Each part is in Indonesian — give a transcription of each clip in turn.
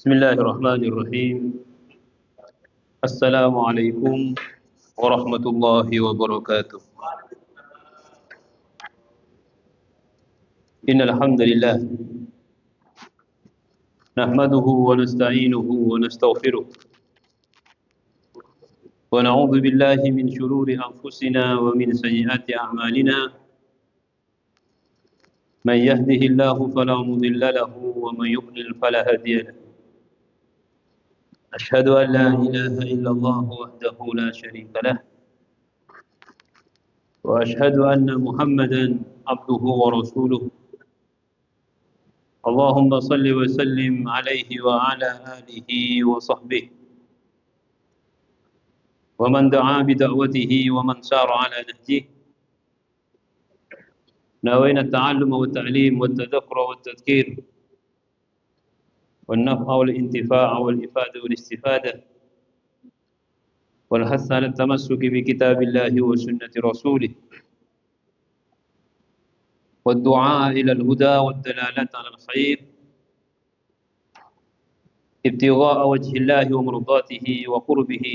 بسم الله الرحمن الرحيم. السلام عليكم ورحمة الله وبركاته. إن الحمد لله نحمده ونستعينه ونستغفره ونعوذ بالله من شرور أنفسنا ومن سيئات أعمالنا. من يهده الله فلا مضل له ومن يضلل فلا هادي له. أشهد أن لا إله إلا الله وحده لا شريك له وأشهد أن محمدا عبده ورسوله. اللهم صل وسلم عليه وعلى آله وصحبه ومن دعا بدعوته ومن سار على نهجه. نوينا التعلم والتعليم والتذكر والتذكير والنفع والانتفاع والإفادة والاستفادة والحث على التمسك بكتاب الله وسنة رسوله والدعاء إلى الهدى والدلالة على الخير ابتغاء وجه الله ومرضاته وقربه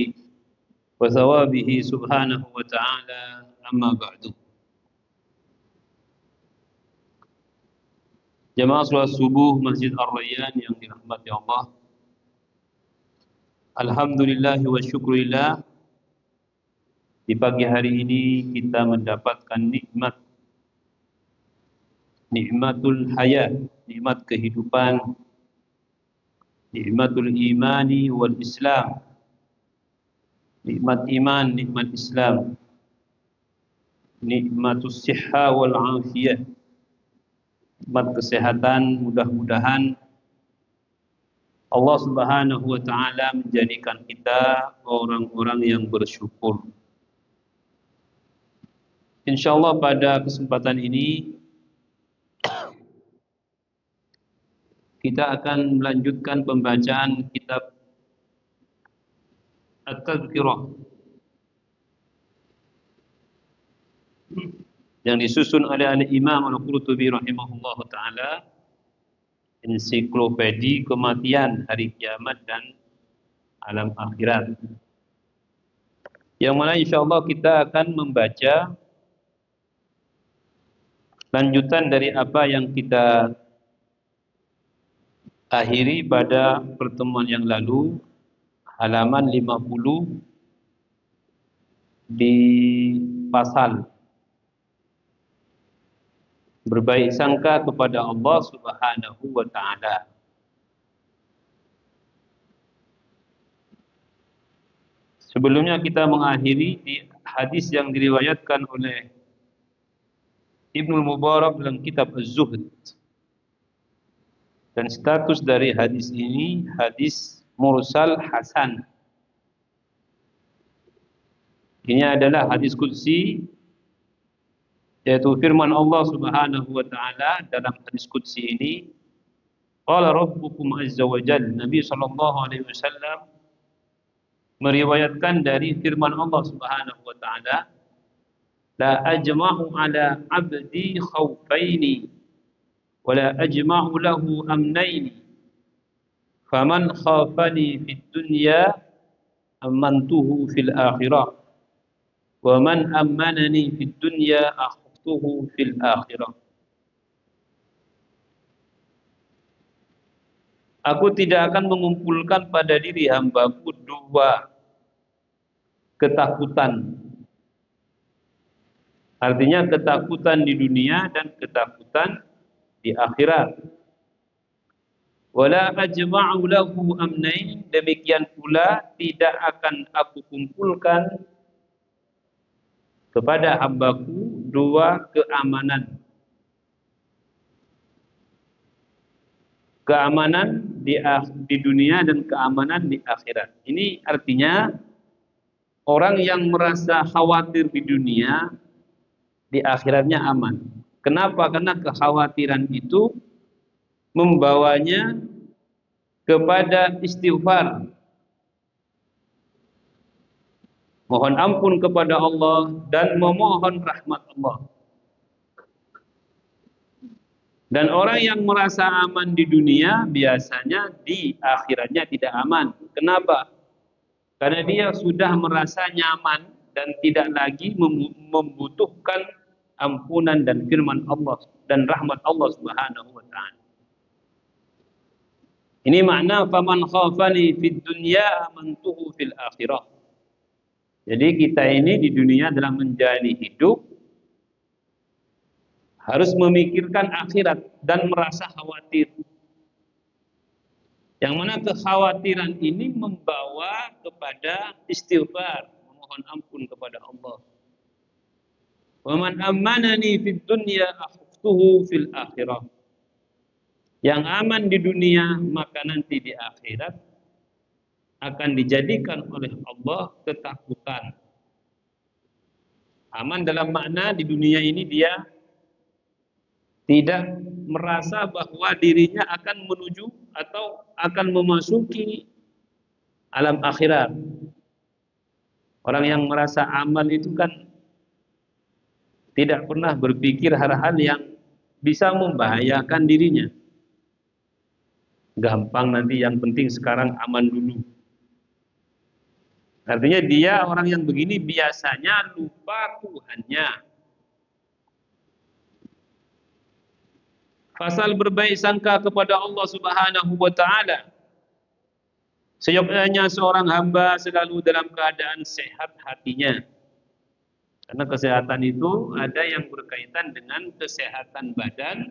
وثوابه سبحانه وتعالى. أما بعد. Jamaah salat subuh Masjid Ar-Rayyan yang dirahmati Allah. Alhamdulillah wa syukurillah, di pagi hari ini kita mendapatkan nikmatul hayat, nikmat kehidupan, nikmatul imani wal islam, nikmat iman, nikmat Islam, nikmatus sihha wal afiyah, nikmat kesehatan. Mudah-mudahan Allah Subhanahu wa taala menjadikan kita orang-orang yang bersyukur. Insyaallah pada kesempatan ini kita akan melanjutkan pembacaan kitab At-Tadhkirah yang disusun oleh Imam Al-Qurtubi rahimahullahu taala, ensiklopedi kematian, hari kiamat dan alam akhirat, yang mana insyaallah kita akan membaca lanjutan dari apa yang kita akhiri pada pertemuan yang lalu, halaman 50 di pasal berbaik sangka kepada Allah Subhanahu wa taala. Sebelumnya kita mengakhiri di hadis yang diriwayatkan oleh Ibnu Mubarak dalam kitab Az-Zuhd, dan status dari hadis ini hadis mursal hasan. Ini adalah hadis qudsi, yaitu firman Allah Subhanahu wa taala dalam hadis qudsi ini, qala rabbukum azza wa jalla. Nabi sallallahu alaihi wasallam meriwayatkan dari firman Allah Subhanahu wa taala, la ajma'u ala abdi khawfaini wa la ajma'u lahu amnaini faman khafani fid dunya amantuhu fil akhirah wa man ammanani fid dunya fil akhirah. Aku tidak akan mengumpulkan pada diri hambaku dua ketakutan. Artinya ketakutan di dunia dan ketakutan di akhirat. Wala ajma'u lahu amnain, demikian pula tidak akan aku kumpulkan kepada hambaku dua keamanan. Keamanan di dunia dan keamanan di akhirat. Ini artinya orang yang merasa khawatir di dunia, di akhiratnya aman. Kenapa? Karena kekhawatiran itu membawanya kepada istighfar, mohon ampun kepada Allah dan memohon rahmat Allah. Dan orang yang merasa aman di dunia biasanya di akhiratnya tidak aman. Kenapa? Karena dia sudah merasa nyaman dan tidak lagi membutuhkan ampunan dan firman Allah dan rahmat Allah Subhanahu wa taala. Ini makna faman khafani fid dunya amantuhu fil akhirah. Jadi kita ini di dunia dalam menjalani hidup harus memikirkan akhirat dan merasa khawatir. Yang mana kekhawatiran ini membawa kepada istighfar, memohon ampun kepada Allah. Wa man amanani fid dunya akhaftuhu fil akhirah. Yang aman di dunia maka nanti di akhirat akan dijadikan oleh Allah ketakutan. Aman dalam makna di dunia ini dia tidak merasa bahwa dirinya akan menuju atau akan memasuki alam akhirat. Orang yang merasa aman itu kan tidak pernah berpikir hal-hal yang bisa membahayakan dirinya. Gampang nanti, yang penting sekarang aman dulu. Artinya dia orang yang begini biasanya lupa Tuhannya. Pasal berbaik sangka kepada Allah Subhanahu wa taala. Seyogyanya seorang hamba selalu dalam keadaan sehat hatinya. Karena kesehatan itu ada yang berkaitan dengan kesehatan badan,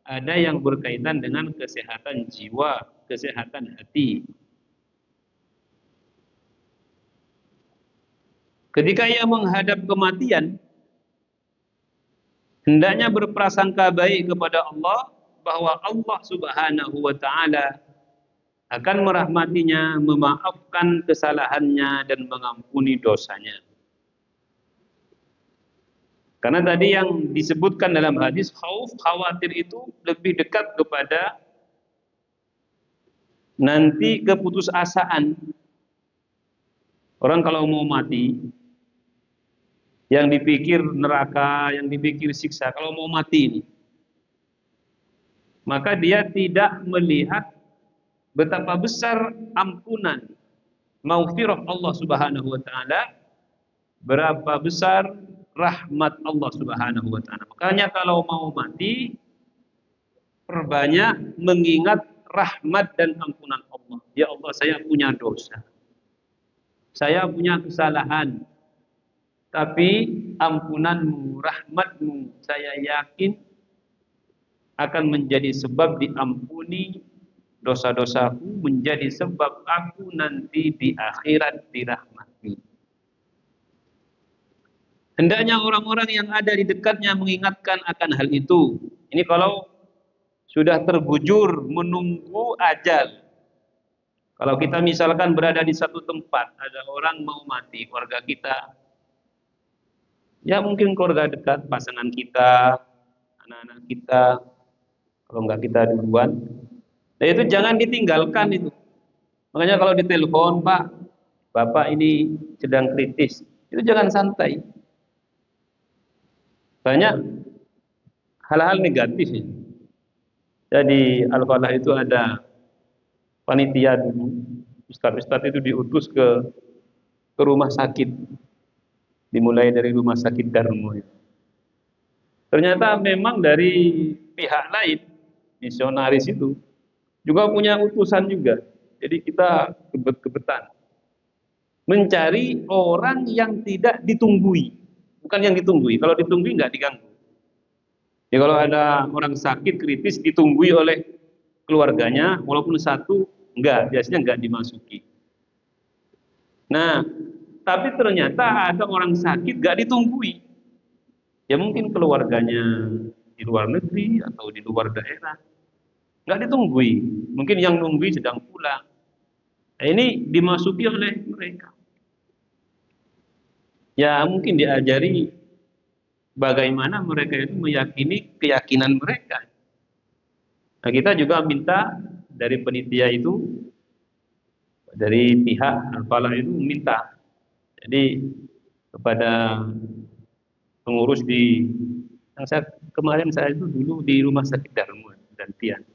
ada yang berkaitan dengan kesehatan jiwa, kesehatan hati. Ketika ia menghadap kematian, hendaknya berprasangka baik kepada Allah bahwa Allah Subhanahu wa taala akan merahmatinya, memaafkan kesalahannya dan mengampuni dosanya. Karena tadi yang disebutkan dalam hadis, khawatir itu lebih dekat kepada nanti keputusasaan. Orang kalau mau mati, yang dipikir neraka, yang dipikir siksa, kalau mau mati ini, maka dia tidak melihat betapa besar ampunan, maghfirah Allah Subhanahu wa taala, berapa besar rahmat Allah Subhanahu wa taala. Makanya kalau mau mati, perbanyak mengingat rahmat dan ampunan Allah. Ya Allah, saya punya dosa. Saya punya kesalahan. Tapi ampunanmu, rahmatmu, saya yakin akan menjadi sebab diampuni dosa-dosaku, menjadi sebab aku nanti di akhirat dirahmati. Hendaknya orang-orang yang ada di dekatnya mengingatkan akan hal itu. Ini kalau sudah terbujur menunggu ajal. Kalau kita misalkan berada di satu tempat, ada orang mau mati, keluarga kita, ya mungkin keluarga dekat, pasangan kita, anak-anak kita, kalau enggak kita duluan. Nah itu jangan ditinggalkan itu. Makanya kalau ditelepon, Pak, Bapak ini sedang kritis, itu jangan santai. Banyak hal-hal negatif ya. Jadi Al-Falah itu ada panitia dulu, ustadz-ustadz itu diutus ke rumah sakit, dimulai dari rumah sakit Darmo. Ternyata memang dari pihak lain, misionaris itu juga punya utusan juga. Jadi kita kebet-kebetan mencari orang yang tidak ditunggui, bukan yang ditunggui. Kalau ditunggui nggak diganggu. Ya kalau ada orang sakit kritis ditunggui oleh keluarganya, walaupun satu, biasanya enggak dimasuki. Nah, tapi ternyata ada orang sakit enggak ditunggui. Ya mungkin keluarganya di luar negeri atau di luar daerah, enggak ditunggui. Mungkin yang nunggui sedang pulang. Nah, ini dimasuki oleh mereka. Ya mungkin diajari bagaimana mereka itu meyakini keyakinan mereka. Nah kita juga minta dari penitia itu, dari pihak Al-Falah itu minta, jadi kepada pengurus di yang saya Kemarin saya itu dulu di rumah sakit Darma dan Tian.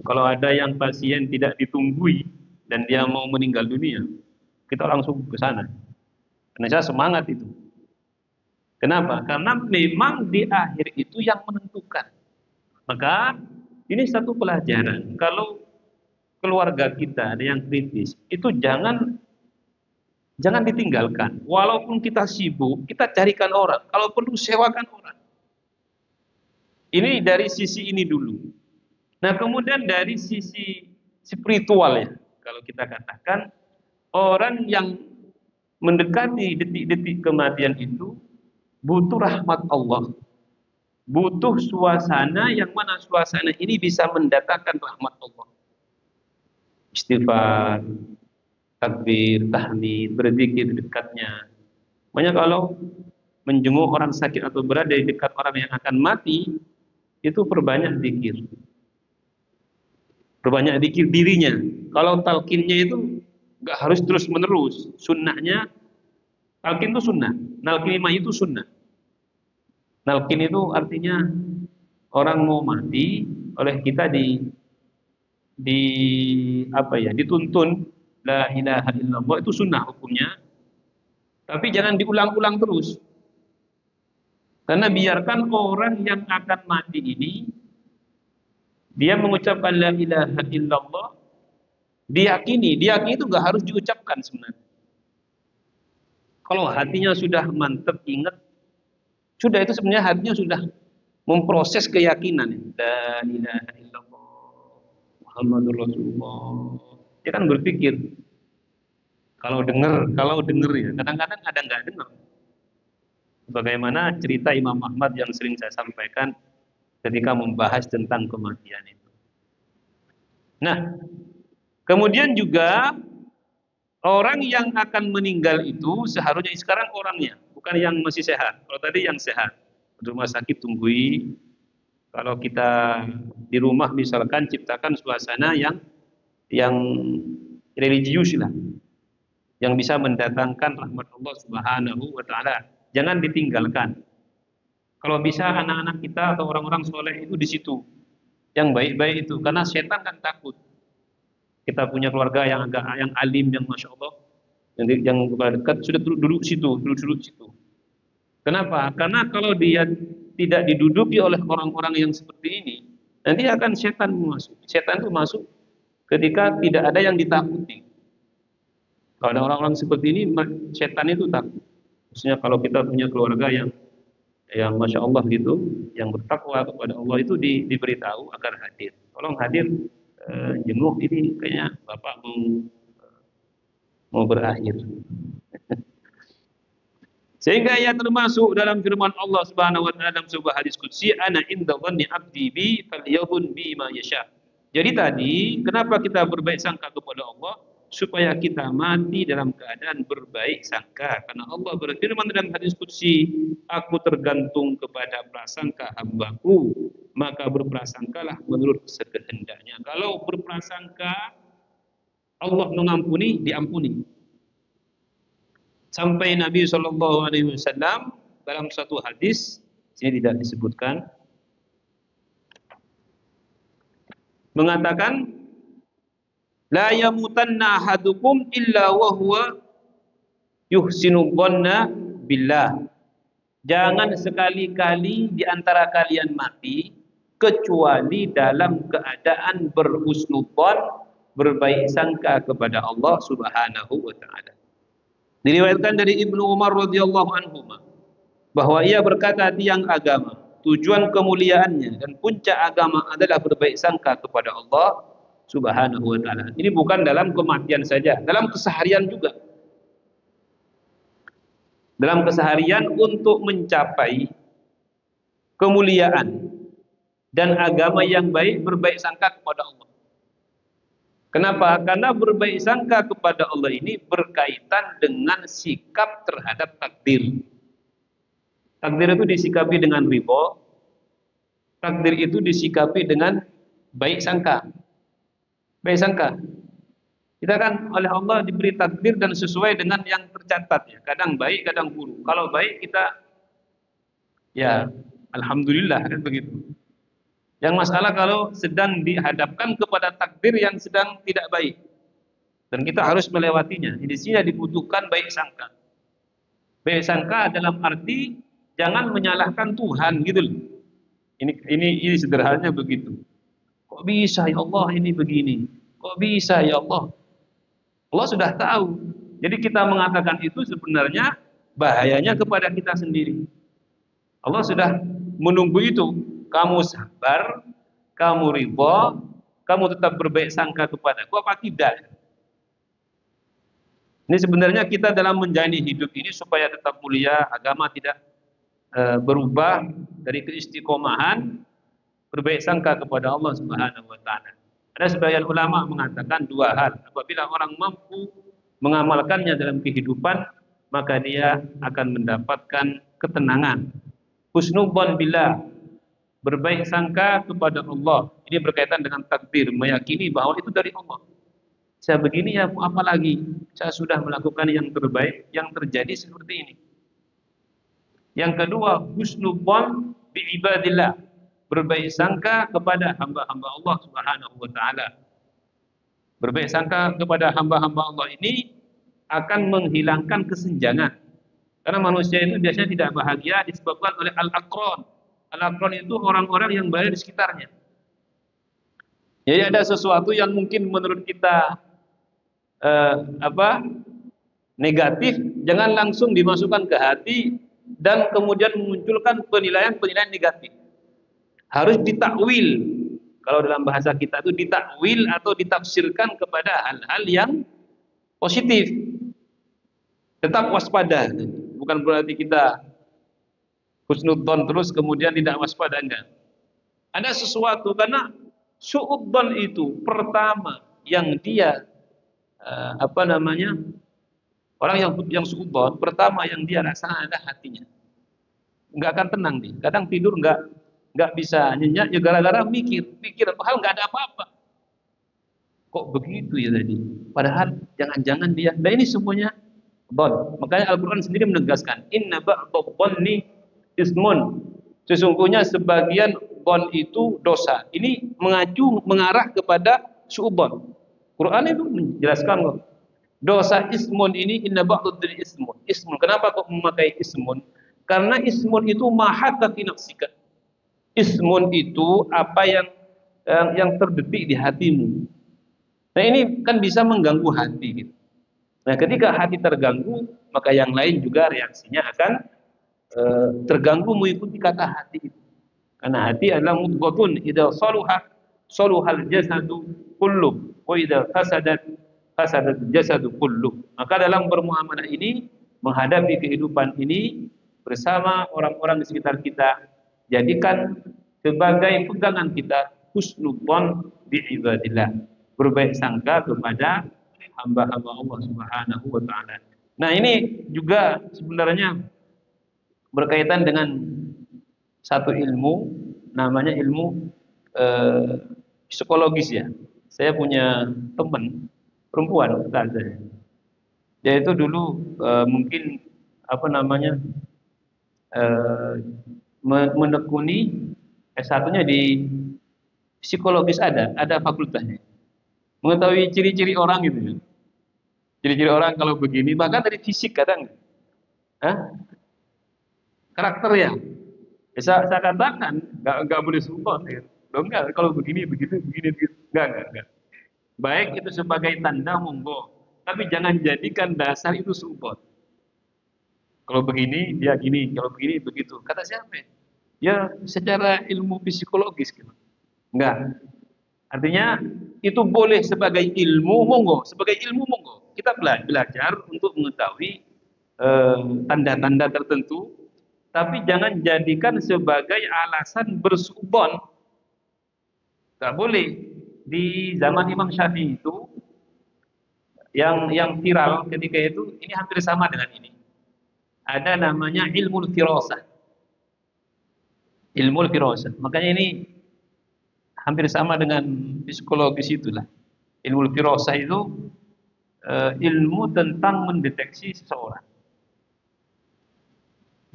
Kalau ada yang pasien tidak ditunggui dan dia mau meninggal dunia, kita langsung ke sana. Karena saya semangat itu. Kenapa? Karena memang di akhir itu yang menentukan. Maka ini satu pelajaran. Kalau keluarga kita ada yang kritis, itu jangan ditinggalkan. Walaupun kita sibuk, kita carikan orang. Kalau perlu sewakan orang. Ini dari sisi ini dulu. Nah, kemudian dari sisi spiritual ya, kalau kita katakan orang yang mendekati detik-detik kematian itu butuh rahmat Allah, butuh suasana yang mana suasana ini bisa mendatangkan rahmat Allah. Istighfar, takbir, tahmid, berzikir di dekatnya. Makanya kalau menjenguk orang sakit atau berada di dekat orang yang akan mati, itu perbanyak zikir. Perbanyak zikir dirinya. Kalau talqinnya itu nggak harus terus menerus. Sunnahnya talqin itu sunnah. Nalqin itu sunnah. Nalqin itu artinya orang mau mati oleh kita di apa ya, dituntun la ilaha illallah, itu sunnah hukumnya. Tapi jangan diulang-ulang terus. Karena biarkan orang yang akan mati ini dia mengucapkan la ilaha illallah, diyakini itu nggak harus diucapkan sebenarnya. Kalau hatinya sudah mantap ingat, sudah itu sebenarnya hatinya sudah memproses keyakinan. La ilaha illallah Muhammadur Rasulullah. Dia kan berpikir kalau dengar ya, kadang-kadang ada nggak dengar. Bagaimana cerita Imam Ahmad yang sering saya sampaikan ketika membahas tentang kematian itu. Nah, kemudian juga orang yang akan meninggal itu seharusnya sekarang orangnya, bukan yang masih sehat. Kalau tadi yang sehat, di rumah sakit tunggui. Kalau kita di rumah misalkan ciptakan suasana yang religius lah, yang bisa mendatangkan rahmat Allah Subhanahu wa taala. Jangan ditinggalkan. Kalau bisa anak-anak kita atau orang-orang soleh itu di situ, yang baik-baik itu, karena setan kan takut. Kita punya keluarga yang alim, yang masya Allah, yang dekat sudah duduk situ. Kenapa? Karena kalau dia tidak diduduki oleh orang-orang yang seperti ini, nanti akan setan masuk. Setan itu masuk ketika tidak ada yang ditakuti. Kalau ada orang-orang seperti ini, setan itu takut. Maksudnya kalau kita punya keluarga yang masya Allah gitu, yang bertakwa kepada Allah itu diberitahu agar hadir. Tolong hadir, jenguk ini kayaknya bapak mau berakhir. Sehingga ia termasuk dalam firman Allah Subhanahu wa taala dalam sebuah hadis qudsi, ana inda dhanni abdi bi falyadhun bi ma yasha. Jadi tadi kenapa kita berbaik sangka kepada Allah? Supaya kita mati dalam keadaan berbaik sangka. Karena Allah berfirman dalam hadis qudsi, aku tergantung kepada prasangka hambaku, maka berprasangkalah menurut sekehendaknya. Kalau berprasangka Allah mengampuni, diampuni. Sampai Nabi Shallallahu Alaihi Wasallam dalam satu hadis, sini tidak disebutkan, mengatakan, la yamutanna ahadukum illa wa huwa yuhsinu dhanna billah. Jangan sekali-kali di antara kalian mati kecuali dalam keadaan berhusnudzon, berbaik sangka kepada Allah Subhanahu wa taala. Diriwayatkan dari Ibnu Umar radhiyallahu anhu bahwa ia berkata, tiang agama, tujuan kemuliaannya dan puncak agama adalah berbaik sangka kepada Allah Subhanahu wa taala. Ini bukan dalam kematian saja, dalam keseharian juga. Dalam keseharian untuk mencapai kemuliaan dan agama yang baik, berbaik sangka kepada Allah. Kenapa? Karena berbaik sangka kepada Allah ini berkaitan dengan sikap terhadap takdir. Takdir itu disikapi dengan ridho. Takdir itu disikapi dengan baik sangka. Baik sangka. Kita kan oleh Allah diberi takdir dan sesuai dengan yang tercatat ya. Kadang baik, kadang buruk. Kalau baik kita ya Alhamdulillah kan begitu. Yang masalah kalau sedang dihadapkan kepada takdir yang sedang tidak baik dan kita harus melewatinya. Di sini dibutuhkan baik sangka. Baik sangka dalam arti jangan menyalahkan Tuhan gitu loh. Ini sederhananya begitu. Kok bisa ya Allah ini begini? Kok bisa ya Allah? Allah sudah tahu. Jadi kita mengatakan itu sebenarnya bahayanya kepada kita sendiri. Allah sudah menunggu itu. Kamu sabar, kamu ridha, kamu tetap berbaik sangka kepadaku apa tidak? Ini sebenarnya kita dalam menjalani hidup ini supaya tetap mulia, agama tidak berubah dari keistiqomahan, berbaik sangka kepada Allah Subhanahu wa taala. Ada sebagian ulama mengatakan dua hal. Apabila orang mampu mengamalkannya dalam kehidupan, maka dia akan mendapatkan ketenangan. Husnudzon billah, berbaik sangka kepada Allah. Ini berkaitan dengan takdir, meyakini bahwa itu dari Allah. Saya begini ya, apa lagi? Saya sudah melakukan yang terbaik, yang terjadi seperti ini. Yang kedua, husnudzon bi ibadillah, berbaik sangka kepada hamba-hamba Allah Subhanahu wa taala. Berbaik sangka kepada hamba-hamba Allah ini akan menghilangkan kesenjangan. Karena manusia itu biasanya tidak bahagia disebabkan oleh al-aqran. Al-aqran itu orang-orang yang berada di sekitarnya. Jadi ada sesuatu yang mungkin menurut kita negatif, jangan langsung dimasukkan ke hati dan kemudian memunculkan penilaian-penilaian negatif. Harus ditakwil. Kalau dalam bahasa kita itu ditakwil atau ditafsirkan kepada hal-hal yang positif. Tetap waspada. Bukan berarti kita husnudzon terus kemudian tidak waspada, enggak. Ada sesuatu karena suudzon itu pertama yang dia orang yang suudzon pertama yang dia rasa adalah hatinya. Enggak akan tenang nih. Kadang tidur enggak bisa nyenyak ya gara-gara mikir hal enggak ada apa-apa. Kok begitu ya tadi? Padahal jangan-jangan dia. Nah ini semuanya dhon. Makanya Al-Qur'an sendiri menegaskan, inna ba'dadh-dhanni ismun. Sesungguhnya sebagian dhon itu dosa. Ini mengarah kepada suudzon. Quran itu menjelaskan kok. Dosa ismun ini inna ba'dadh-dhanni ismun. Ismun. Kenapa kok memakai ismun? Karena ismun itu mahaka fi nafsika. Ismun itu apa yang terdetik di hatimu. Nah ini kan bisa mengganggu hati gitu. Nah ketika hati terganggu, maka yang lain juga reaksinya akan terganggu mengikuti kata hati itu. Karena hati adalah mudghatun, idza saluhal jasadu kullu wa idza fasadat jasadu kullu. Maka dalam bermuamalah ini, menghadapi kehidupan ini bersama orang-orang di sekitar kita, jadikan sebagai pegangan kita husnudzon bi ibadillah, berbaik sangka kepada hamba-hamba Allah Subhanahu wa taala. Nah, ini juga sebenarnya berkaitan dengan satu ilmu, namanya ilmu psikologis ya. Saya punya teman perempuan, ustazah. Dia itu dulu mungkin menekuni S1-nya di psikologis, ada fakultasnya. Mengetahui ciri-ciri orang gitu ya. Ciri-ciri orang kalau begini, bahkan dari fisik kadang. Karakter ya. Saya katakan enggak boleh sumpah ya. Enggak, kalau begini begitu. Enggak. Baik itu sebagai tanda monggo, tapi jangan jadikan dasar itu support. Kalau begini dia gini, kalau begini begitu. Kata siapa? Ya secara ilmu psikologis gitu. Enggak. Artinya itu boleh sebagai ilmu monggo, kita belajar untuk mengetahui tanda-tanda tertentu, tapi jangan jadikan sebagai alasan bersuudzon. Enggak boleh. Di zaman Imam Syafi'i itu yang viral ketika itu, ini hampir sama dengan ini. Ada namanya ilmu firasah. Ilmu firasah. Makanya ini hampir sama dengan psikologis itulah. Ilmu firasah itu ilmu tentang mendeteksi seseorang.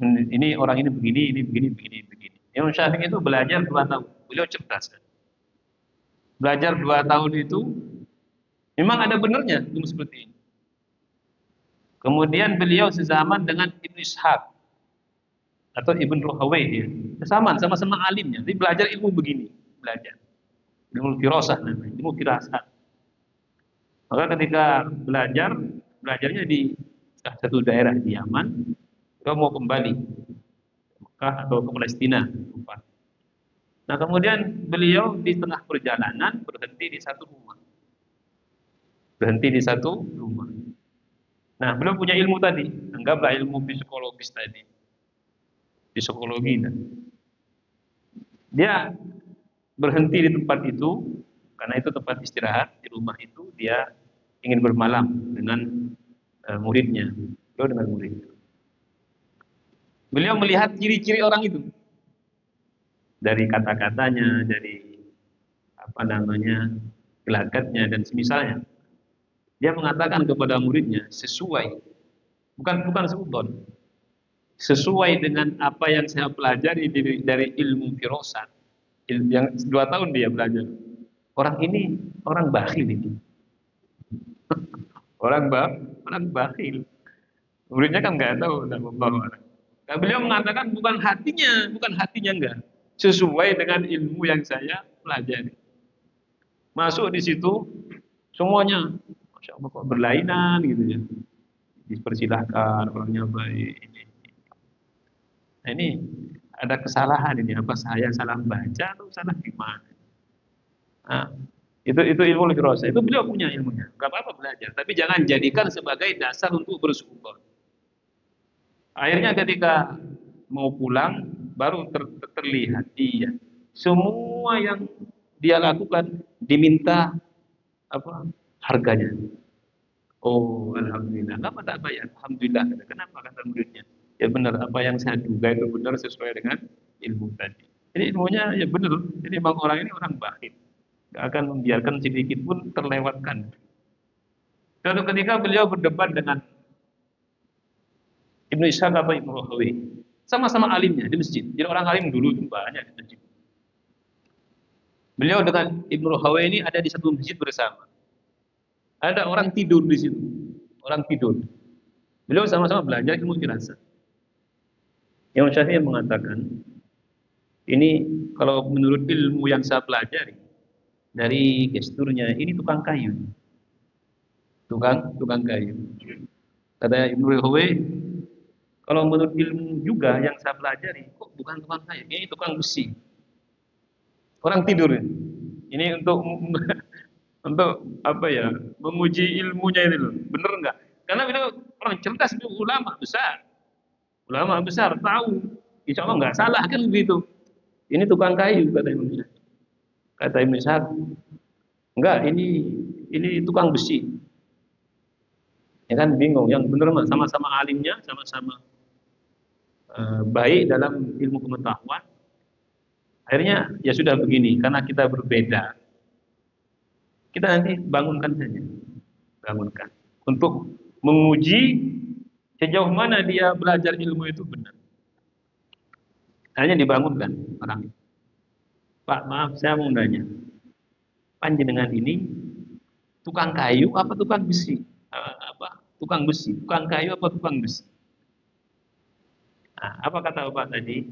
Ini orang ini begini, ini begini. Imam Syafi'i itu belajar 2 tahun. Beliau cerdas. Belajar 2 tahun itu memang ada benarnya ilmu seperti ini. Kemudian beliau sezaman dengan Ibnu Ishaq atau Ibn Ruhawai ya. Sama-sama alimnya. Jadi belajar ilmu begini, belajar. Ilmu firasah namanya, ilmu firasat. Maka ketika belajarnya di satu daerah di Yaman, beliau mau kembali ke Mekah atau ke Palestina, lupa. Nah, kemudian beliau di tengah perjalanan berhenti di satu rumah. Berhenti di satu rumah. Nah, belum punya ilmu tadi, anggaplah ilmu psikologis tadi, psikologi. Dia berhenti di tempat itu karena itu tempat istirahat di rumah itu dia ingin bermalam dengan muridnya, beliau dengan murid. Beliau melihat ciri-ciri orang itu dari kata-katanya, dari apa namanya gelagatnya dan semisalnya. Dia mengatakan kepada muridnya sesuai, bukan seudon, sesuai dengan apa yang saya pelajari dari ilmu firasat. Yang 2 tahun dia belajar. Orang ini orang bakhil ini. Orang bakhil. Muridnya kan nggak tahu tentang membawa. Nah, beliau mengatakan bukan hatinya enggak. Sesuai dengan ilmu yang saya pelajari. Masuk di situ semuanya, masya Allah kok berlainan gitu ya. Dipersilahkan orangnya baik. Nah, ini ada kesalahan ini. Apa saya salah baca atau salah gimana? Nah, itu ilmu firasat. Itu beliau punya ilmunya. Gak apa-apa belajar, tapi jangan jadikan sebagai dasar untuk bersumpah. Akhirnya ketika mau pulang baru terlihat dia semua yang dia lakukan diminta apa harganya. Oh, alhamdulillah. Kenapa tak bayar? Alhamdulillah. Kenapa kata muridnya? Ya benar apa yang saya duga itu benar sesuai dengan ilmu tadi. Jadi ilmunya ya benar. Jadi memang orang ini orang bakhil. Gak akan membiarkan sedikit pun terlewatkan. Suatu ketika beliau berdebat dengan Ibnu Ishaq atau Ibnu Rahawi. Sama-sama alimnya di masjid. Jadi orang alim dulu itu banyak di masjid. Beliau dengan Ibnu Rahawi ini ada di satu masjid bersama. Ada orang tidur di situ. Orang tidur. Beliau sama-sama belajar ilmu firasat. Imam Syafi'i mengatakan, ini kalau menurut ilmu yang saya pelajari dari gesturnya, ini tukang kayu. Tukang kayu. Kata Ibnu Rahawi, kalau menurut ilmu juga yang saya pelajari, kok bukan tukang kayu, ini tukang besi. Orang tidur. Ini untuk untuk apa ya? Menguji ilmunya ini loh. Benar enggak? Karena beliau orang cerdas, itu ulama besar. Ulama besar tahu. Insya Allah enggak salah kan begitu. Ini tukang kayu kata Imam Syafi'i. Kata Imam Syafi'i, enggak, ini tukang besi. Ya kan bingung. Yang benar mah sama-sama alimnya, sama-sama baik dalam ilmu pengetahuan. Akhirnya ya sudah begini, karena kita berbeda, kita nanti bangunkan saja, bangunkan untuk menguji sejauh mana dia belajar ilmu itu benar. Hanya dibangunkan orang. Pak, maaf saya mau nanya, panjenengan ini tukang kayu apa tukang besi? Apa tukang besi? Tukang kayu apa tukang besi? Nah, apa kata Bapak tadi?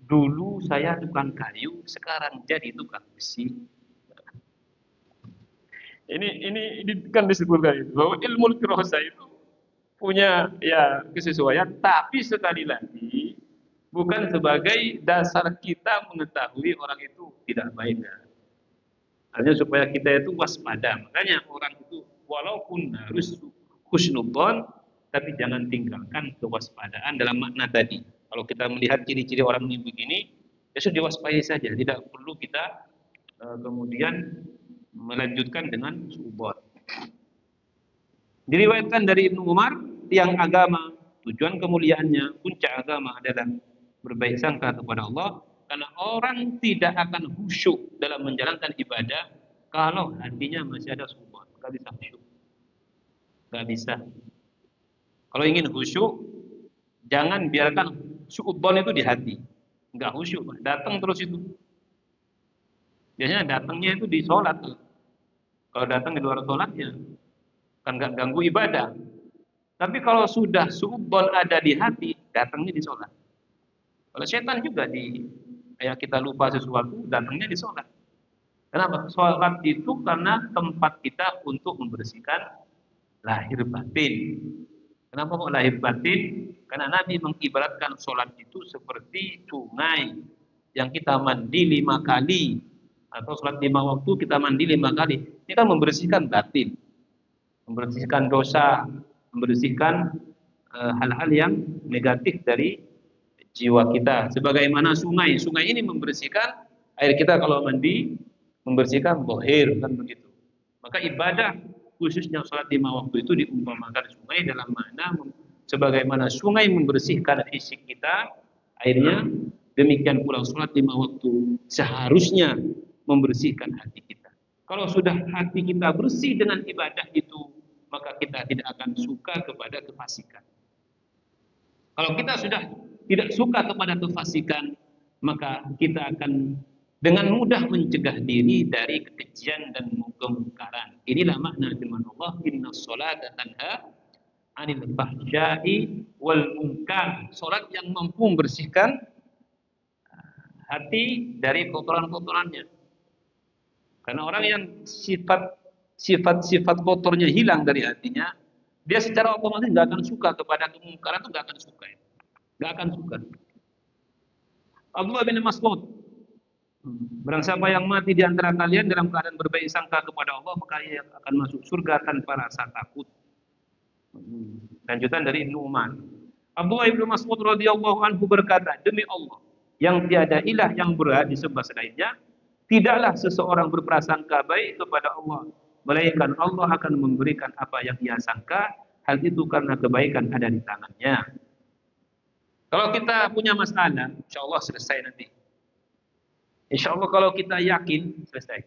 Dulu saya tukang kayu, sekarang jadi tukang besi. Ini kan disebutkan itu bahwa ilmu firasat itu punya ya kesesuaian, tapi sekali lagi bukan sebagai dasar kita mengetahui orang itu tidak baik. Hanya supaya kita itu waspada. Makanya orang itu walaupun harus husnudzon, tapi jangan tinggalkan kewaspadaan dalam makna tadi. Kalau kita melihat ciri-ciri orang ini begini, ya sudah diwaspadai saja. Tidak perlu kita kemudian melanjutkan dengan suudzon. Diriwayatkan dari Ibnu Umar, tiang agama, tujuan kemuliaannya, puncak agama adalah berbaik sangka kepada Allah, karena orang tidak akan khusyuk dalam menjalankan ibadah kalau hatinya masih ada suudzon. Gak bisa khusyuk. Gak bisa. Kalau ingin khusyuk, jangan biarkan suudzon itu di hati. nggak khusyuk, datang terus itu. Biasanya datangnya itu di sholat. Kalau datang di luar sholatnya, kan nggak ganggu ibadah. Tapi kalau sudah suudzon ada di hati, datangnya di sholat. Kalau setan juga kayak kita lupa sesuatu, datangnya di sholat. Kenapa? Sholat itu karena tempat kita untuk membersihkan lahir batin. Kenapa kok lahir batin? Karena Nabi mengibaratkan sholat itu seperti sungai yang kita mandi 5 kali, atau sholat 5 waktu kita mandi 5 kali. Ini kan membersihkan batin, membersihkan dosa, membersihkan hal-hal yang negatif dari jiwa kita. Sebagaimana sungai ini membersihkan air kita kalau mandi, membersihkan zahir, kan begitu. Maka ibadah khususnya sholat 5 waktu itu diumpamakan sungai dalam makna sebagaimana sungai membersihkan fisik kita, airnya, demikian pula sholat 5 waktu seharusnya membersihkan hati kita. Kalau sudah hati kita bersih dengan ibadah itu, maka kita tidak akan suka kepada kefasikan. Kalau kita sudah tidak suka kepada kefasikan, maka kita akan dengan mudah mencegah diri dari kekejian dan kemungkaran. Inilah makna firman Allah, innas sholata tanha 'anil fahsya'i wal munkar. Salat yang mampu membersihkan hati dari kotoran-kotorannya. Karena orang yang sifat-sifat kotornya hilang dari hatinya, dia secara otomatis nggak akan suka kepada kemungkaran, itu nggak akan suka, nggak akan suka. Abdullah bin Mas'ud, barang siapa yang mati di antara kalian dalam keadaan berbaik sangka kepada Allah, maka ia akan masuk surga tanpa rasa takut. Lanjutan dari Ibnu Umar. Abdullah bin Mas'ud radhiyallahu anhu berkata, demi Allah, yang tiada ilah yang berhak disembah selainnya, tidaklah seseorang berprasangka baik kepada Allah, melainkan Allah akan memberikan apa yang ia sangka, hal itu karena kebaikan ada di tangannya. Kalau kita punya masalah, insya Allah selesai nanti. Insya Allah kalau kita yakin, selesai.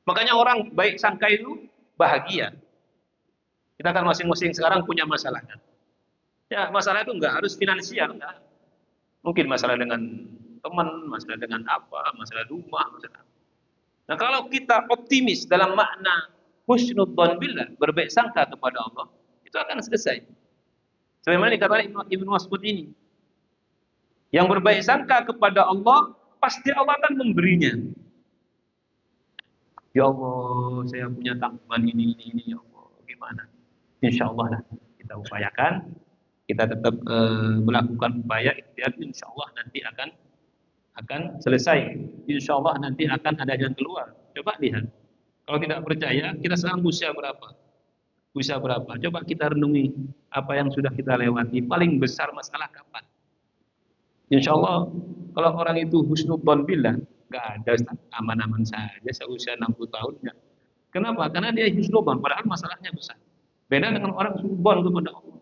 Makanya orang baik sangka itu bahagia. Kita kan masing-masing sekarang punya masalah. Ya, masalah itu enggak harus finansial, enggak. Mungkin masalah dengan teman, masalah dengan apa, masalah rumah, masalah. Nah, kalau kita optimis dalam makna husnudzon billah, berbaik sangka kepada Allah, itu akan selesai. Sebagaimana dikatakan Ibnu Mas'ud ini. Yang berbaik sangka kepada Allah, pasti Allah akan memberinya. Ya Allah, saya punya tanggungan ini, ya Allah, gimana? Insya Allah lah, kita upayakan, kita tetap melakukan upaya ikhtiar, insya Allah nanti akan selesai. Insya Allah nanti akan ada jalan keluar. Coba lihat. Kalau tidak percaya, kita sekarang usia berapa? Usia berapa? Coba kita renungi apa yang sudah kita lewati. Paling besar masalah kapan? Insya Allah, kalau orang itu husnudzon billah, nggak ada, aman-aman saja seusia 60 tahun. Enggak. Kenapa? Karena dia husnudzon, padahal masalahnya besar. Beda dengan orang suudzon kepada Allah.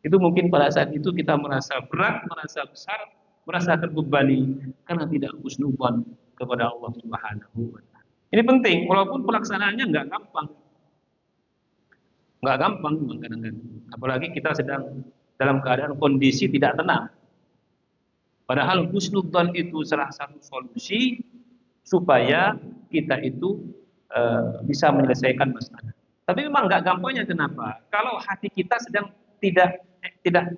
Itu mungkin pada saat itu kita merasa berat, merasa besar, merasa terbebani karena tidak husnudzon kepada Allah Subhanahu wa taala. Ini penting, walaupun pelaksanaannya nggak gampang. Nggak gampang kadang-kadang. Apalagi kita sedang dalam keadaan kondisi tidak tenang. Padahal husnudzon itu salah satu solusi supaya kita itu bisa menyelesaikan masalah. Tapi memang nggak gampangnya, kenapa? Kalau hati kita sedang tidak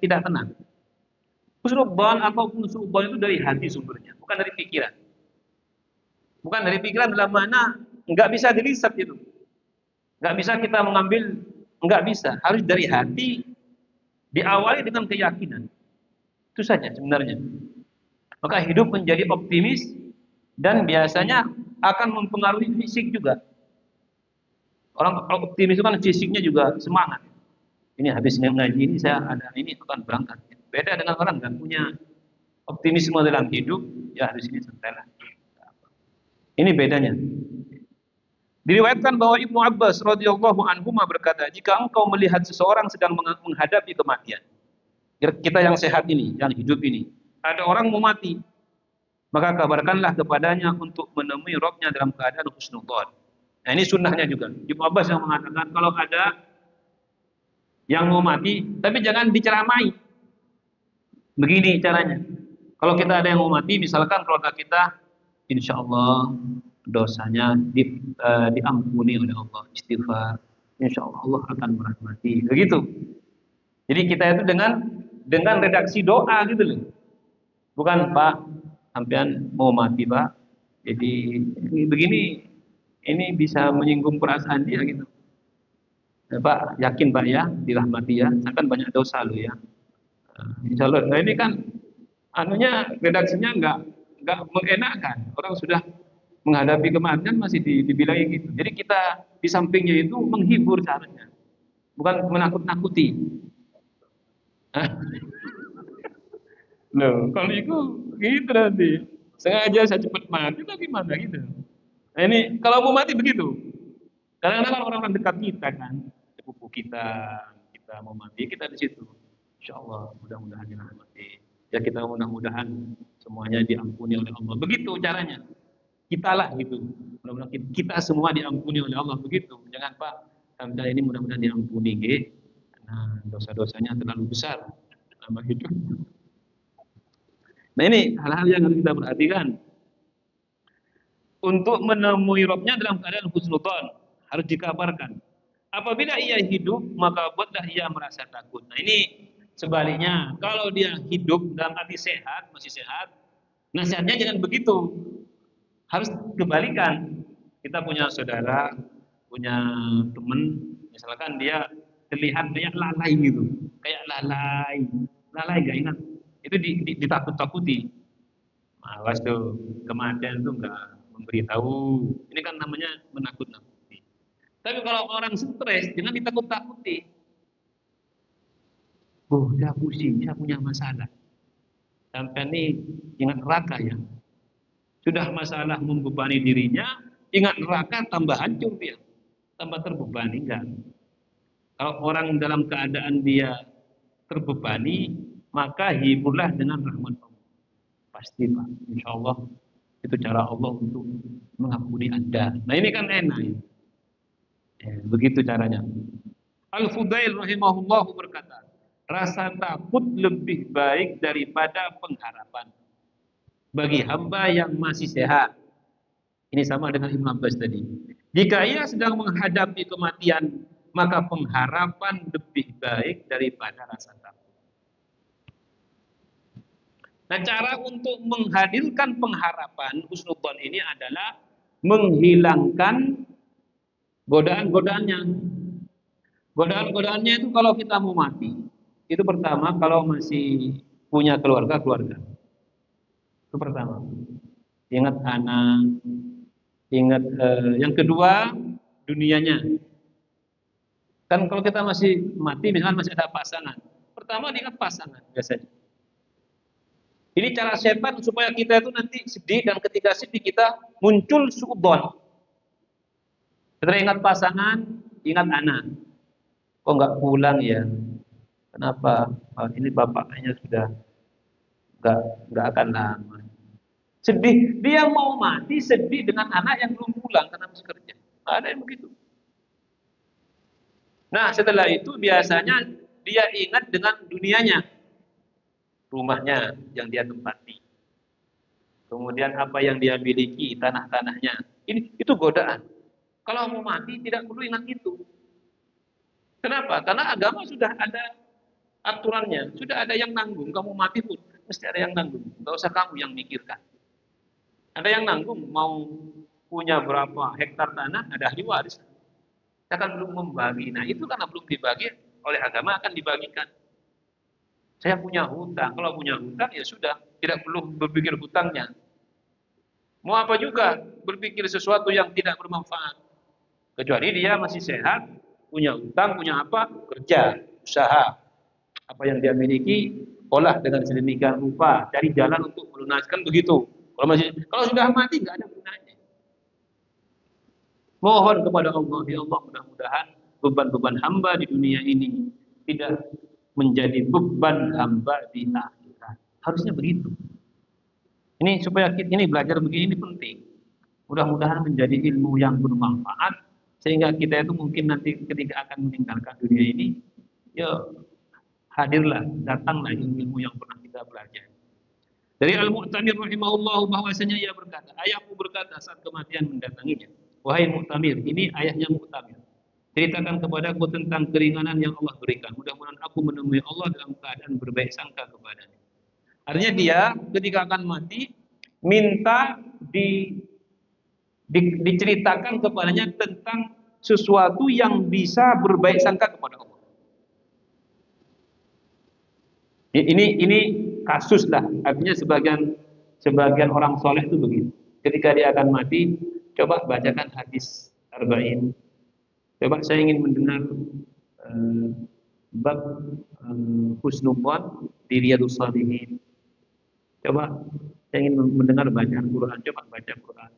tenang. Husnudzon atau suudzon itu dari hati sumbernya, bukan dari pikiran. Bukan dari pikiran dalam mana nggak bisa diriset itu. Nggak bisa kita mengambil, nggak bisa. Harus dari hati, diawali dengan keyakinan. Itu saja sebenarnya. Maka hidup menjadi optimis dan biasanya akan mempengaruhi fisik juga. Orang kalau optimis itu kan fisiknya juga semangat. Ini habis ngaji ini saya ada ini akan berangkat. Beda dengan orang nggak punya optimisme dalam hidup, ya habis ini santai lah. Ini bedanya. Diriwayatkan bahwa Ibnu Abbas radhiyallahu anhu berkata, jika engkau melihat seseorang sedang menghadapi kematian, kita yang sehat ini, yang hidup ini, ada orang mau mati, maka kabarkanlah kepadanya untuk menemui Rabb-nya dalam keadaan husnudzon. Nah, ini sunnahnya juga. Ibnu Abbas yang mengatakan kalau ada yang mau mati, tapi jangan diceramai. Begini caranya. Kalau kita ada yang mau mati, misalkan keluarga kita, insya Allah dosanya diampuni oleh Allah, istighfar. Insya Allah Allah akan merahmati. Begitu. Jadi kita itu dengan redaksi doa gitu loh. Bukan Pak, sampean mau mati Pak. Jadi begini, ini bisa menyinggung perasaan dia gitu. Pak, yakin Pak ya, dirahmati ya. Saya kan banyak dosa loh ya. Insya Allah. Nah ini kan anunya redaksinya nggak mengenakan. Orang sudah menghadapi kematian masih dibilangin gitu. Jadi kita di sampingnya itu menghibur caranya, bukan menakut-nakuti. Loh, kalau itu gitu nanti. Sengaja saya cepat mati, itu gimana gitu. Nah ini kalau mau mati begitu. Kadang-kadang kan orang-orang dekat kita kan, sepupu kita, kita mau mati, kita di situ. Insya Allah, mudah-mudahan dirahmati. Ya kita mudah-mudahan semuanya diampuni oleh Allah. Begitu caranya. Kita lah gitu. Mudah-mudahan kita semua diampuni oleh Allah begitu. Jangan Pak, sampai ini mudah-mudahan diampuni, nah dosa-dosanya terlalu besar selama hidup. Nah ini hal-hal yang harus kita perhatikan. Untuk menemui Robnya dalam keadaan husnudzon, harus dikabarkan. Apabila ia hidup, maka buatlah ia merasa takut. Nah ini sebaliknya, kalau dia hidup dalam arti sehat, masih sehat, nasihatnya jangan begitu. Harus kebalikan. Kita punya saudara, punya teman, misalkan dia terlihat kayak lalai gitu, kayak lalai gak ingat, itu ditakut-takuti. Awas tuh, kematian tuh nggak memberitahu. Ini kan namanya menakut-nakuti. Tapi kalau orang stres, jangan ditakut-takuti. Oh, dia pusing, dia punya masalah. Sampai nih ingat neraka ya. Sudah masalah membebani dirinya, ingat neraka tambah hancur dia. Tambah terbebani enggak. Kalau orang dalam keadaan dia terbebani, maka hiburlah dengan rahmat Allah. Pasti Pak, insya Allah itu cara Allah untuk mengampuni Anda. Nah ini kan enak ya. Begitu caranya. Al-Fudail rahimahullah berkata, rasa takut lebih baik daripada pengharapan bagi hamba yang masih sehat. Ini sama dengan Ibn Abbas tadi. Jika ia sedang menghadapi kematian, maka pengharapan lebih baik daripada rasa takut. Nah, cara untuk menghadirkan pengharapan husnudzon ini adalah menghilangkan godaan-godaannya. Godaan-godaannya itu kalau kita mau mati, itu pertama kalau masih punya keluarga. Itu pertama. Ingat anak, ingat yang kedua dunianya. Kan kalau kita masih mati, misalnya masih ada pasangan, pertama diingat pasangan biasanya. Ini cara setan supaya kita itu nanti sedih, dan ketika sedih kita muncul suudzon. Setelah ingat pasangan, ingat anak. Kok nggak pulang ya? Kenapa? Oh, ini bapaknya sudah nggak akan lama. Sedih, dia mau mati sedih dengan anak yang belum pulang karena masih kerja. Ada yang begitu. Nah setelah itu biasanya dia ingat dengan dunianya, rumahnya yang dia tempati, kemudian apa yang dia miliki, tanah-tanahnya. Itu godaan. Kalau mau mati tidak perlu ingat itu. Kenapa? Karena agama sudah ada aturannya, sudah ada yang nanggung. Kamu mati pun mesti ada yang nanggung. Gak usah kamu yang mikirkan. Ada yang nanggung, mau punya berapa hektar tanah, ada ahli waris. Saya kan belum membagi. Nah itu karena belum dibagi oleh agama akan dibagikan. Saya punya hutang. Kalau punya hutang ya sudah, tidak perlu berpikir hutangnya. Mau apa juga berpikir sesuatu yang tidak bermanfaat. Kecuali dia masih sehat, punya hutang, punya apa, kerja, usaha. Apa yang dia miliki, olah dengan sedemikian rupa, cari jalan untuk melunaskan begitu. Kalau sudah mati nggak ada gunanya. Mohon kepada Allah, ya Allah mudah-mudahan beban-beban hamba di dunia ini tidak menjadi beban hamba di akhirat. Harusnya begitu. Ini supaya kita ini belajar begini ini penting. Mudah-mudahan menjadi ilmu yang bermanfaat sehingga kita itu mungkin nanti ketika akan meninggalkan dunia ini, ya hadirlah, datanglah ilmu yang pernah kita kita pelajari. Dari Al-Mu'tamir rahimahullah bahwasanya ia berkata, ayahku berkata saat kematian mendatanginya, wahai Mu'tamir, ini ayahnya Mu'tamir, ceritakan kepadaku tentang keringanan yang Allah berikan. Mudah-mudahan aku menemui Allah dalam keadaan berbaik sangka kepadanya. Artinya dia ketika akan mati minta diceritakan kepadanya tentang sesuatu yang bisa berbaik sangka kepada Allah. Ini kasus lah. Artinya sebagian orang soleh itu begitu. Ketika dia akan mati, coba bacakan hadis arba'in. Coba saya ingin mendengar bab husnudzon di Riyadhus Shalihin. Coba saya ingin mendengar bacaan Quran. Coba baca Quran.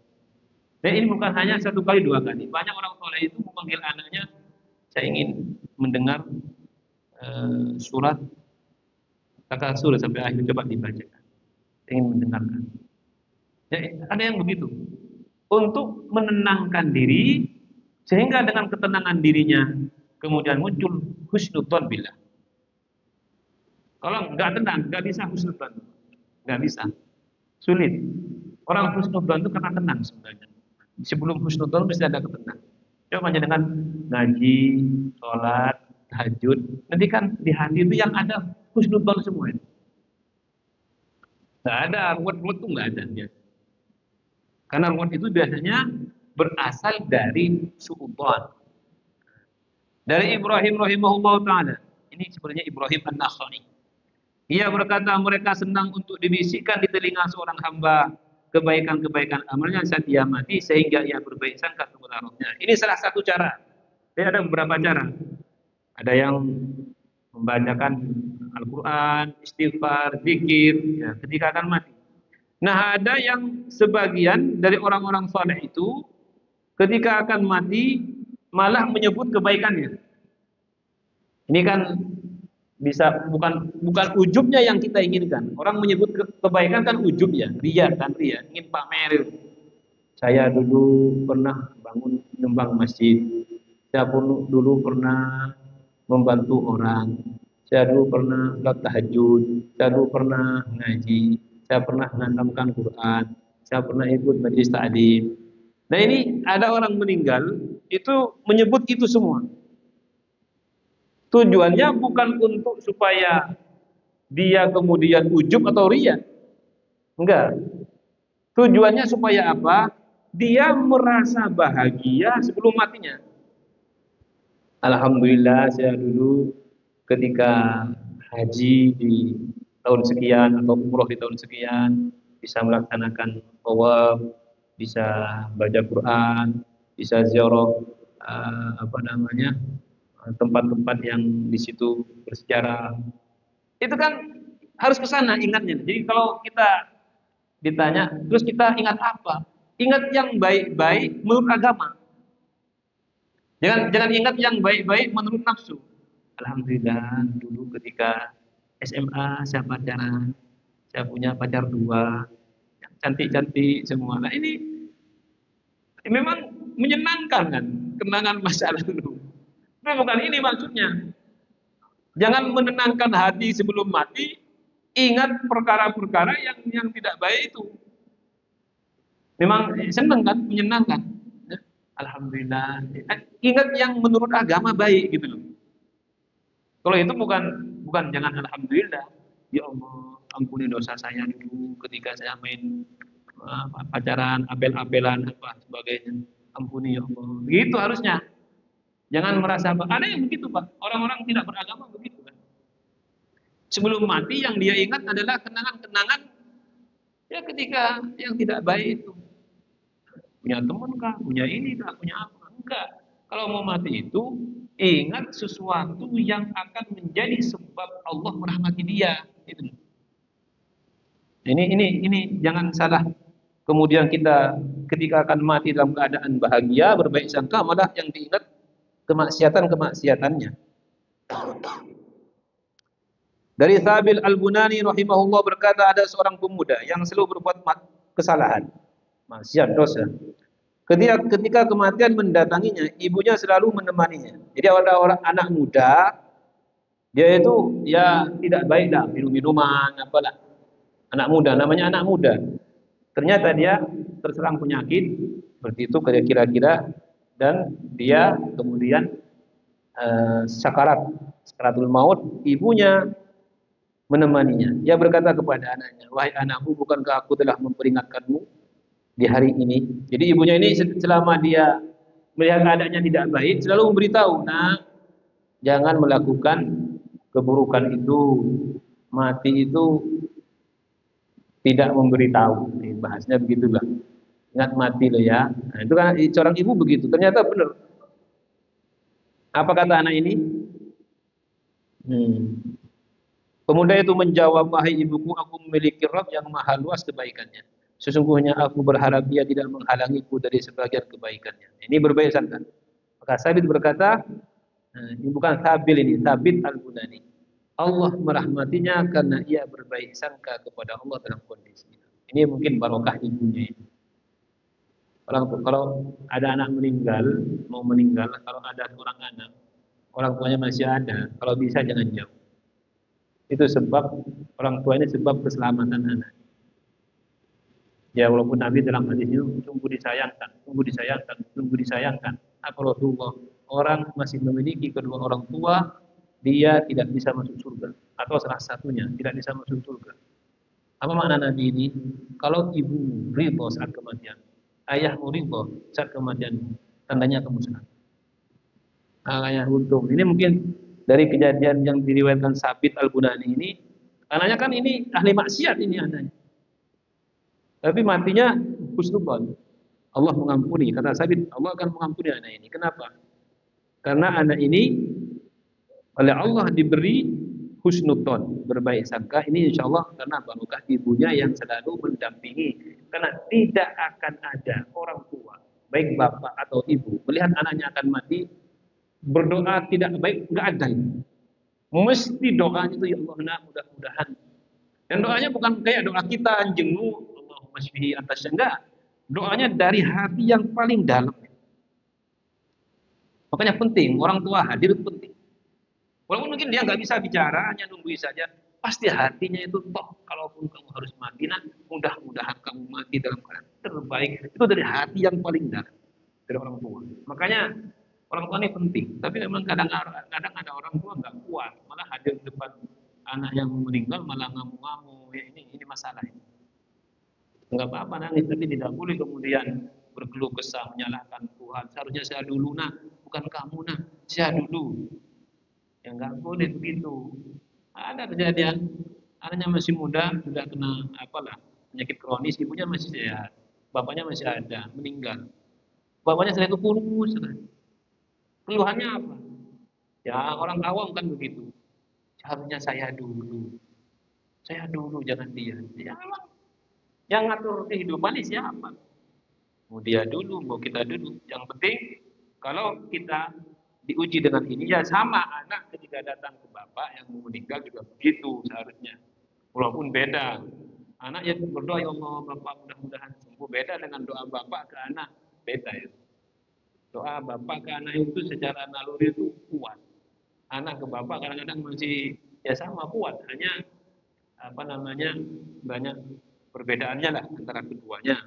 Dan ini bukan hanya satu kali, dua kali. Banyak orang soleh itu memanggil anaknya, saya ingin mendengar surat Takasur sampai akhir, coba dibacakan. Ingin mendengarkan. Ya, ada yang begitu. Untuk menenangkan diri, sehingga dengan ketenangan dirinya kemudian muncul husnudzon billah. Kalau nggak tenang, nggak bisa husnudzon, nggak bisa, sulit. Orang husnudzon itu karena tenang sebenarnya. Sebelum husnudzon mesti ada ketenangan. Coba dengan ngaji, sholat, tahajud, nanti kan di hati itu yang ada husnudzon semua itu. Nggak ada ruwet-ruwet itu, nggak ada dia. Karena ruwet itu biasanya berasal dari suudzon. Dari Ibrahim rahimahullah taala. Ini sebenarnya Ibrahim an-Nakhai. Ia berkata, mereka senang untuk dibisikkan di telinga seorang hamba kebaikan-kebaikan amalnya saat ia mati sehingga ia berbaik sangka kepada Rabbnya. Ini salah satu cara. Dan ada beberapa cara. Ada yang membacakan Al-Quran, istighfar, zikir, ya, ketika akan mati. Nah, ada yang sebagian dari orang-orang saleh itu ketika akan mati malah menyebut kebaikannya. Ini kan bisa bukan ujubnya yang kita inginkan. Orang menyebut kebaikan kan ujub ya, ria kan, ria, ingin pamer. Saya dulu pernah bangun nyumbang masjid. Saya pun dulu pernah membantu orang. Saya dulu pernah sholat tahajud, saya dulu pernah ngaji, saya pernah menghantamkan Quran, saya pernah ikut majelis ta'lim. Nah, ini ada orang meninggal itu menyebut itu semua. Tujuannya bukan untuk supaya dia kemudian ujub atau riya. Enggak. Tujuannya supaya apa? Dia merasa bahagia sebelum matinya. Alhamdulillah saya dulu ketika haji di tahun sekian atau umroh di tahun sekian bisa melaksanakan tawaf, bisa baca Quran, bisa ziarah tempat-tempat yang di situ bersejarah. Itu kan harus ke sana ingatnya. Jadi kalau kita ditanya, terus kita ingat apa? Ingat yang baik-baik menurut agama. Jangan ingat yang baik-baik menurut nafsu. Alhamdulillah dulu ketika SMA saya pacaran, saya punya pacar 2, yang cantik-cantik semua. Nah, ini memang menyenangkan kan, kenangan masa lalu. Tapi bukan ini maksudnya. Jangan menenangkan hati sebelum mati, ingat perkara-perkara yang tidak baik itu. Memang senang kan, menyenangkan. Alhamdulillah. Ingat yang menurut agama baik gitu loh. Kalau itu bukan jangan alhamdulillah. Ya Allah, ampuni dosa saya dulu ketika saya main pacaran, apel-apelan apa sebagainya. Ampuni ya Allah. Begitu harusnya. Jangan merasa ada yang begitu, Pak. Orang-orang tidak beragama begitu kan. Sebelum mati yang dia ingat adalah kenangan-kenangan ya ketika yang tidak baik itu. Punya teman kah? Punya ini kah? Punya apa? Enggak. Kalau mau mati itu ingat sesuatu yang akan menjadi sebab Allah merahmati dia. Itu. Ini jangan salah. Kemudian kita ketika akan mati dalam keadaan bahagia, berbaik sangka, malah yang diingat kemaksiatan-kemaksiatannya. Dari Thabil Al-Bunani rahimahullah berkata, ada seorang pemuda yang selalu berbuat kesalahan, maksiat, dosa. Ketika kematian mendatanginya, ibunya selalu menemaninya. Jadi ada orang anak muda Dia itu ya tidak baik dah, minum-minuman apalah. Anak muda, namanya anak muda. Ternyata dia terserang penyakit seperti itu kira-kira dan dia kemudian sakaratul maut, ibunya menemaninya. Dia berkata kepada anaknya, "Wahai anakku, bukankah aku telah memperingatkanmu di hari ini?" Jadi ibunya ini selama dia melihat adanya tidak baik, selalu memberitahu, "Nah, jangan melakukan keburukan itu. Mati itu tidak memberitahu." Bahasnya begitulah. Ingat mati loh ya. Nah, itu kan seorang ibu begitu. Ternyata benar. Apa kata anak ini? Hmm. Pemuda itu menjawab, "Wahai ibuku, aku memiliki Rabb yang maha luas kebaikannya. Sesungguhnya aku berharap dia tidak menghalangiku dari sebagian kebaikannya." Ini berbaik sangka. Maka Sabit berkata, nah, ini bukan Sabil ini, Sabit Al-Bunani. Allah merahmatinya karena ia berbaik sangka kepada Allah dalam kondisi itu. Ini mungkin barokah ibunya ini. Kalau ada anak meninggal, mau meninggal, kalau ada seorang anak, orang tuanya masih ada, kalau bisa jangan jauh. Itu sebab orang tua ini sebab keselamatan anak. Ya walaupun Nabi dalam hadis itu sungguh disayangkan, sungguh disayangkan, sungguh disayangkan. Apa Rasulullah orang masih memiliki kedua orang tua, dia tidak bisa masuk surga atau salah satunya tidak bisa masuk surga. Apa makna Nabi ini? Kalau ibu ridho saat kematian, ayahmu ridho saat kematian, tandanya kamu selamat. Makanya untung. Ini mungkin dari kejadian yang diriwayatkan Sabit Al-Bunani ini, anaknya kan ini ahli maksiat ini anaknya. Tapi matinya husnudzon. Allah mengampuni. Kata Sabit, Allah akan mengampuni anak ini. Kenapa? Karena anak ini oleh Allah diberi husnudzon, berbaik sangka. Ini insya Allah karena barokah ibunya yang selalu mendampingi. Karena tidak akan ada orang tua, baik bapak atau ibu, melihat anaknya akan mati, berdoa tidak baik, nggak ada itu. Mesti doanya itu ya Allah, nah mudah-mudahan. Dan doanya bukan kayak doa kita jenguk Allahumma shfihi atas enggak. Doanya dari hati yang paling dalam. Makanya penting orang tua hadir itu penting. Walaupun mungkin dia nggak bisa bicara, hanya nunggui saja. Pasti hatinya itu toh, kalaupun kamu harus mati, nah mudah-mudahan kamu mati dalam keadaan terbaik. Itu dari hati yang paling dalam dari orang tua. Makanya orang tua ini penting. Tapi memang kadang ada orang tua nggak kuat, malah hadir di depan anak yang meninggal malah ngamu-ngamu. Ya, ini masalah ini. Enggak apa-apa nangis, tapi tidak boleh kemudian berkeluh kesah menyalahkan Tuhan. Seharusnya saya dulu, nah bukan kamu, nah saya dulu. Ya enggak boleh begitu. Ada kejadian anaknya masih muda sudah kena apalah penyakit kronis, ibunya masih sehat, bapaknya masih ada, meninggal. Bapaknya setelah itu kurus. Keluhannya apa? Ya orang awam kan begitu. Seharusnya saya dulu jangan dia. Ya memang yang ngatur kehidupan ini siapa? Mau dia dulu, mau kita dulu. Yang penting kalau kita diuji dengan ini ya sama anak ketika datang ke bapak yang mau meninggal juga begitu seharusnya. Walaupun beda. Anak yang berdoa ya Allah bapak mudah-mudahan sembuh, beda dengan doa bapak ke anak, beda itu. Doa bapak ke anak itu secara naluri itu kuat. Anak ke bapak kadang-kadang masih ya sama kuat, hanya apa namanya banyak perbedaannya lah antara keduanya.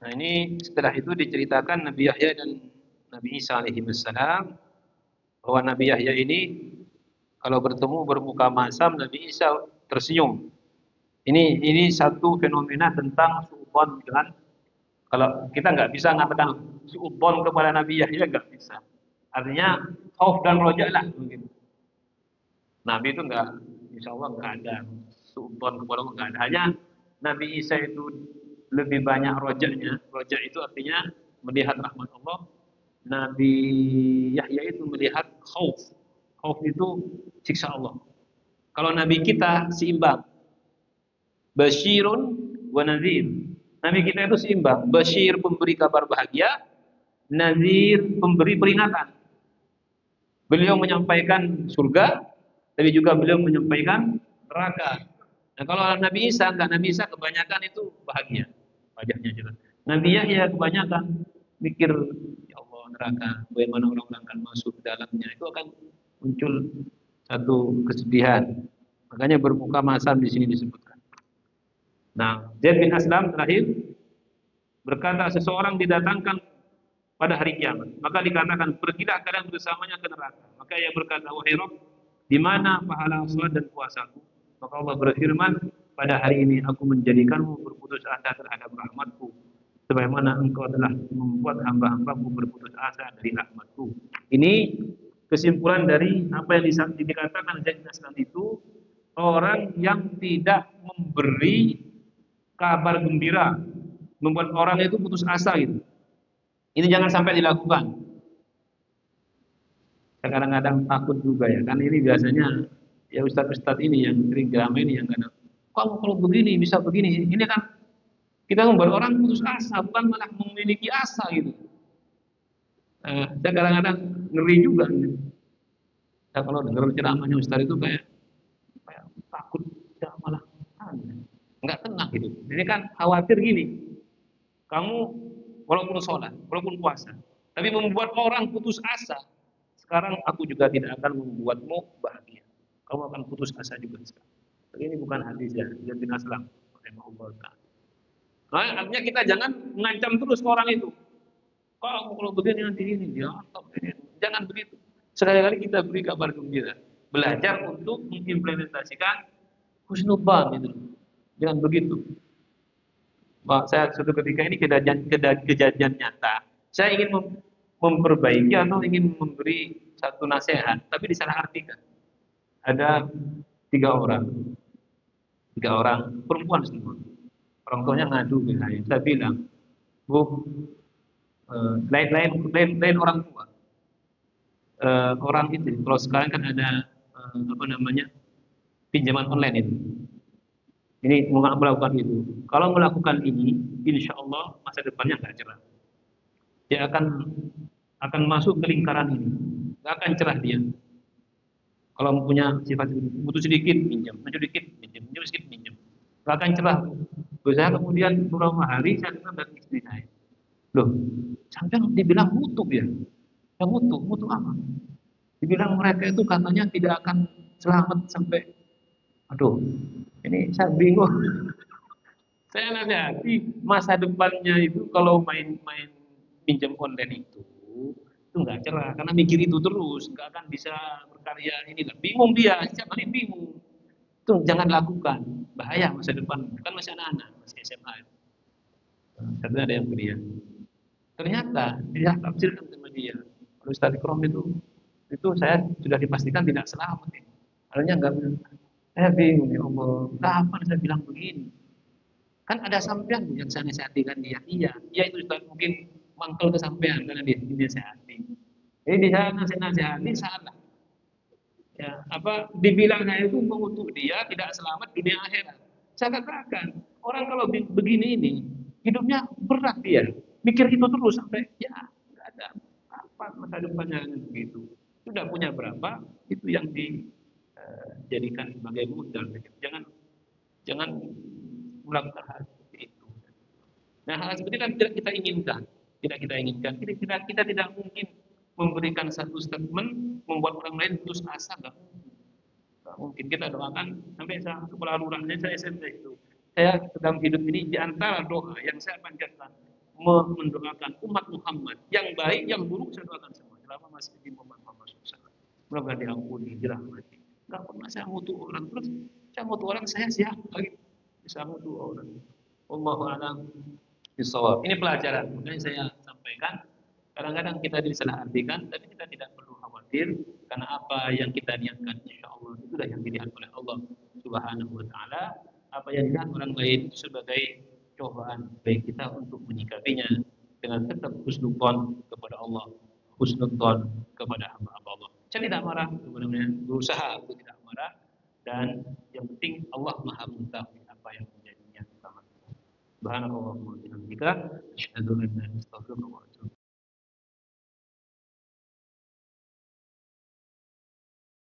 Nah ini setelah itu diceritakan Nabi Yahya dan Nabi Isa alaihi wassalam, bahwa Nabi Yahya ini kalau bertemu bermuka masam, Nabi Isa tersenyum. Ini satu fenomena tentang suudzon dengan, kalau kita nggak bisa mengatakan suudzon kepada Nabi Yahya, nggak bisa. Artinya khauf dan roja lah mungkin. Nabi itu nggak, insya Allah nggak ada suudzon kepada Allah, nggak ada. Hanya Nabi Isa itu lebih banyak rojaknya. Rojak itu artinya melihat rahmat Allah. Nabi Yahya itu melihat khauf. Khauf itu siksa Allah. Kalau Nabi kita seimbang. Basyirun wa nadhir. Nabi kita itu seimbang. Basyir pemberi kabar bahagia, nadhir pemberi peringatan. Beliau menyampaikan surga, tapi juga beliau menyampaikan neraka. Nah kalau Nabi Isa enggak, Nabi Isa kebanyakan itu bahagia, wajahnya jelas. Nabi Yahya kebanyakan mikir, ya Allah neraka, bagaimana orang-orang akan masuk ke dalamnya, itu akan muncul satu kesedihan. Makanya bermuka masam di sini disebutkan. Nah, Zaid bin Aslam terakhir berkata, seseorang didatangkan pada hari kiamat, maka dikatakan, pergilah kalian bersamanya ke neraka. Maka ia berkata, wahai Rabb, di mana pahala salat dan puasaku? Maka Allah berfirman, pada hari ini aku menjadikanmu berputus asa terhadap rahmatku, sebagaimana engkau telah membuat hamba-hambaku berputus asa dari rahmatku. Ini kesimpulan dari apa yang dikatakan Zaid bin Aslam itu, orang yang tidak memberi kabar gembira, membuat orang itu putus asa gitu. Ini jangan sampai dilakukan. Kadang-kadang takut juga ya, kan ini biasanya ya ustadz-ustadz ini yang sering drama ini yang kadang, kamu kalau begini bisa begini. Ini kan kita membuat orang putus asa, bukan malah memiliki asa gitu. Saya kadang-kadang ngeri juga. Saya kalau dengar ceramahnya ustadz itu kayak takut, ya malah nggak tenang gitu. Ini kan khawatir gini, kamu walaupun sholat, walaupun puasa, tapi membuat orang putus asa. Sekarang aku juga tidak akan membuatmu bahagia. Kamu akan putus asa juga sekarang. Tapi ini bukan hadis ya, Zaid bin Aslam. Nah, artinya kita jangan mengancam terus ke orang itu. Kamu kalau begini nanti ini, ya, jangan begitu. Sekali-kali kita beri kabar gembira. Belajar untuk mengimplementasikan husnudzan itu. Jangan begitu. Saya suatu ketika ini kejadian nyata. Saya ingin memperbaiki atau ingin memberi satu nasihat, tapi disalahartikan. Ada tiga orang perempuan semua. Orang tuanya ngadu ke saya. Saya bilang, Bu, lain orang tua. Orang itu, kalau sekarang kan ada apa namanya pinjaman online itu. Ini melakukan itu. Kalau melakukan ini, insya Allah masa depannya nggak cerah. Dia akan masuk ke lingkaran ini, nggak akan cerah dia. Kalau punya sifat butuh sedikit pinjam, sedikit pinjam, sedikit pinjam, nggak akan cerah. Saya kemudian beberapa hari saya dengar dari istri saya, loh, sampai dibilang mutu ya, mutu apa? Dibilang mereka itu katanya tidak akan selamat sampai, aduh, ini saya bingung. Saya nasihati masa depannya itu kalau main-main pinjam online itu nggak cerah karena mikir itu terus, nggak akan bisa berkarya ini. Bingung dia, setiap hari bingung. Itu jangan lakukan, bahaya masa depan. Kan masih anak-anak, masih SMA. Satu ada yang berian. Ternyata dia tafsirkan sama dia. Kalau Ustaz Ikram itu saya sudah dipastikan tidak selamat. Artinya nggak, saya bingung ya Allah, kapan saya bilang begini? Kan ada sampean yang saya nasihatikan dia. Iya itu Ustaz mungkin mangkel ke sampean karena dia nasihati. Jadi di sana nasihati salah. Ya, apa dibilang saya itu mengutuk dia tidak selamat dunia akhirat. Saya katakan, orang kalau begini ini hidupnya berat dia. Mikir itu terus sampai ya enggak ada apa masa depannya begitu. Sudah punya berapa itu yang dijadikan sebagai modal. Jangan melakukan hal seperti itu. Nah, hal seperti itu kan tidak kita inginkan. Kita tidak mungkin memberikan satu statement membuat orang lain putus asa, enggak mungkin. Kita doakan sampai kepala lurahnya saya SMP itu. Saya dalam hidup ini di antara doa yang saya panjatkan mendoakan umat Muhammad yang baik, yang buruk saya doakan semua selama masih di Muhammad SAW. Mudah-mudahan diampuni, dirahmati. Enggak pernah saya mutu orang terus. Saya mutu orang saya siapa lagi? Bisa mutu orang. Wallahu a'lam bishawab. Ini pelajaran, makanya saya sampaikan. Kadang-kadang kita disalahartikan, tapi kita tidak perlu khawatir karena apa yang kita niatkan, insya Allah itulah yang dilihat oleh Allah Subhanahu Wa Taala. Apa yang dilihat orang lain itu sebagai cobaan bagi kita untuk menyikapinya dengan tetap husnudzon kepada Allah, husnudzon kepada hamba-hamba Allah. Saya tidak marah, sebenarnya berusaha untuk tidak marah, dan yang penting Allah Maha mengetahui apa yang menjadinya utama. Subhanallah wa bihamdika, asyhadu an la ilaha illa anta, astaghfiruka wa atubu ilaik.